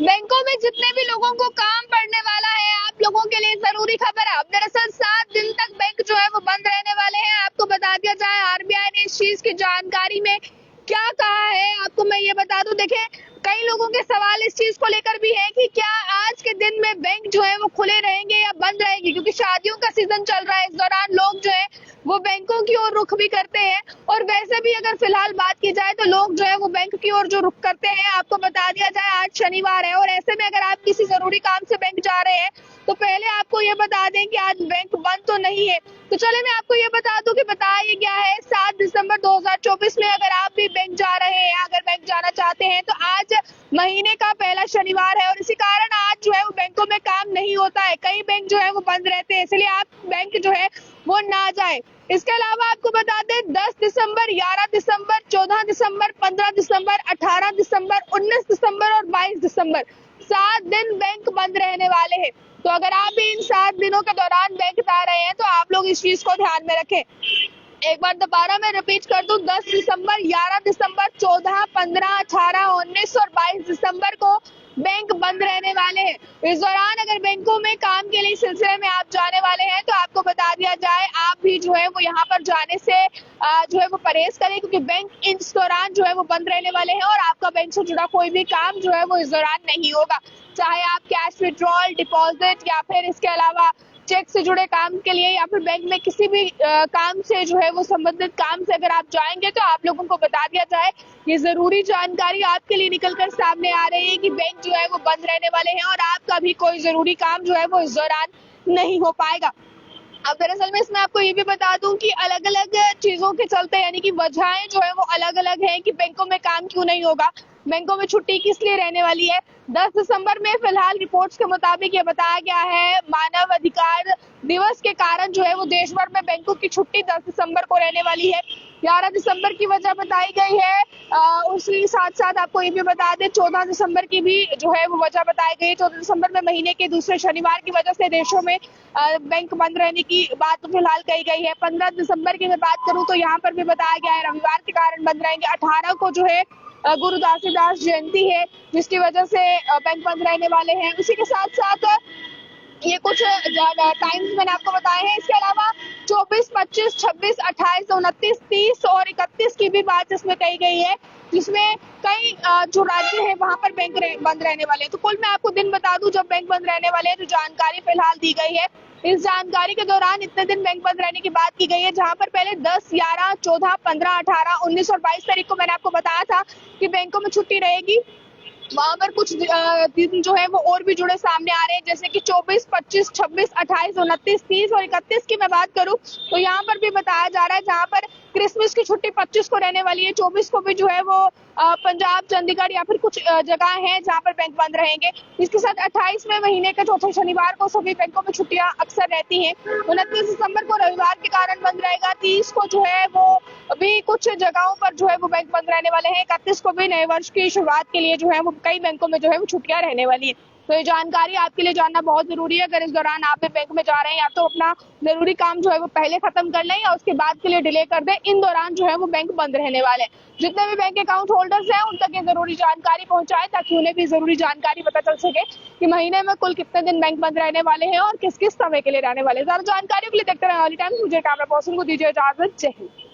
बैंकों में जितने भी लोगों को काम पड़ने वाला है, आप लोगों के लिए जरूरी खबर है। अब दरअसल 7 दिन तक बैंक जो है वो बंद रहने वाले हैं। आपको बता दिया जाए, आरबीआई ने इस चीज की जानकारी में क्या कहा है, आपको मैं ये बता दूं। देखिए, कई लोगों के सवाल इस चीज को लेकर भी है कि क्या आज के दिन में बैंक जो है वो खुले रहेंगे या बंद रहेंगे, क्योंकि शादियों का सीजन चल रहा है। इस दौरान लोग जो है वो बैंकों की ओर रुख भी करते हैं, और वैसे भी अगर फिलहाल बात की जाए तो लोग जो है वो बैंक की ओर जो रुख करते हैं। आपको बता दिया जाए, आज शनिवार है, और ऐसे में अगर आप किसी जरूरी काम से बैंक जा रहे हैं तो पहले आपको ये बता दें कि आज बैंक बंद तो नहीं है। तो चले मैं आपको ये बता दूं कि बताया गया है 7 दिसंबर 2024 में अगर आप भी बैंक जा रहे हैं, अगर बैंक जाना चाहते हैं तो आज महीने का पहला शनिवार है, और इसी कारण आज जो है वो बैंकों में काम नहीं होता है। कई बैंक जो है वो बंद रहते हैं, इसलिए आप बैंक जो है वो ना जाए। इसके अलावा आपको बता दें 10 दिसंबर, 11 दिसंबर, 14 दिसंबर, 15 दिसंबर, 18 दिसंबर, 19 दिसंबर और 22 दिसंबर 7 दिन बैंक बंद रहने वाले हैं। तो अगर आप भी इन 7 दिनों के दौरान बैंक जा रहे हैं तो आप लोग इस चीज को ध्यान में रखें। एक बार दोबारा मैं रिपीट कर दूं, 10 दिसंबर, 11 दिसंबर, 14, 15, 18, 19 और 22 दिसंबर को बैंक बंद रहने वाले हैं। इस दौरान अगर बैंकों में काम के लिए सिलसिले में आप जाने वाले हैं तो आपको बता दिया जाए, आप भी जो है वो यहाँ पर जाने से जो है वो परहेज करें, क्योंकि बैंक इस दौरान जो है वो बंद रहने वाले हैं और आपका बैंक से जुड़ा कोई भी काम जो है वो इस दौरान नहीं होगा। चाहे आप कैश विड्रॉल, डिपॉजिट या फिर इसके अलावा चेक से जुड़े काम के लिए या फिर बैंक में किसी भी काम से जो है वो संबंधित काम से अगर आप जाएंगे तो आप लोगों को बता दिया जाए, ये जरूरी जानकारी आपके लिए निकलकर सामने आ रही है कि बैंक जो है वो बंद रहने वाले हैं और आपका भी कोई जरूरी काम जो है वो इस दौरान नहीं हो पाएगा। अब दरअसल में इसमें आपको ये भी बता दूं कि अलग अलग चीजों के चलते, यानी कि वजहें जो है वो अलग अलग हैं कि बैंकों में काम क्यों नहीं होगा, बैंकों में छुट्टी किस लिए रहने वाली है। 10 दिसंबर में फिलहाल रिपोर्ट्स के मुताबिक ये बताया गया है, मानव अधिकार दिवस के कारण जो है वो देश भर में बैंकों की छुट्टी 10 दिसंबर को रहने वाली है। 11 दिसंबर की वजह बताई गई है। उसी साथ साथ आपको ये भी बता दें 14 दिसंबर की भी जो है वो वजह बताई गई। 14 दिसंबर में महीने के दूसरे शनिवार की वजह से देशों में बैंक बंद रहने की बात फिलहाल कही गई है। 15 दिसंबर की मैं बात करूं तो यहाँ पर भी बताया गया है रविवार के कारण बंद रहेंगे। 18 को जो है गुरु घासीदास जयंती है, जिसकी वजह से बैंक बंद रहने वाले हैं। उसी के साथ साथ ये कुछ टाइम्स मैंने आपको बताए हैं। इसके अलावा 24, 25, 26, 28, 29, 30 और 31 की भी बात इसमें कही गई है, जिसमें कई जो राज्य है वहां पर बैंक बंद रहने वाले हैं। तो कुल मैं आपको दिन बता दूं जब बैंक बंद रहने वाले हैं, तो जानकारी फिलहाल दी गई है। इस जानकारी के दौरान इतने दिन बैंक बंद रहने की बात की गई है, जहां पर पहले 10, 11, 14, 15, 18, 19 और 22 तारीख को मैंने आपको बताया था कि बैंकों में छुट्टी रहेगी। वहां पर कुछ दिन जो है वो और भी जुड़े सामने आ रहे हैं, जैसे कि 24, 25, 26, 28, 29, 30 और 31 की मैं बात करूं तो यहाँ पर भी बताया जा रहा है, जहां पर क्रिसमस की छुट्टी 25 को रहने वाली है। 24 को भी जो है वो पंजाब, चंडीगढ़ या फिर कुछ जगह है जहां पर बैंक बंद रहेंगे। इसके साथ 28 में महीने के चौथे शनिवार को सभी बैंकों में छुट्टियां अक्सर रहती हैं। 29 दिसंबर को रविवार के कारण बंद रहेगा। 30 को जो है वो अभी कुछ जगहों पर जो है वो बैंक बंद रहने वाले हैं। 31 को भी नए वर्ष की शुरुआत के लिए जो है वो कई बैंकों में जो है वो छुट्टियां रहने वाली है। तो ये जानकारी आपके लिए जानना बहुत जरूरी है। अगर इस दौरान आप भी बैंक में जा रहे हैं, या तो अपना जरूरी काम जो है वो पहले खत्म कर लें या उसके बाद के लिए डिले कर दें। इन दौरान जो है वो बैंक बंद रहने वाले हैं। जितने भी बैंक अकाउंट होल्डर्स हैं उन तक ये जरूरी जानकारी पहुंचाएं, ताकि उन्हें भी जरूरी जानकारी पता चल सके कि महीने में कुल कितने दिन बैंक बंद रहने वाले हैं और किस किस समय के लिए रहने वाले हैं। ज्यादा जानकारी के लिए देखते रहें अर्ली टाइम्स। मुझे कैमरा पर्सन को दीजिए इजाजत। जय हिंद।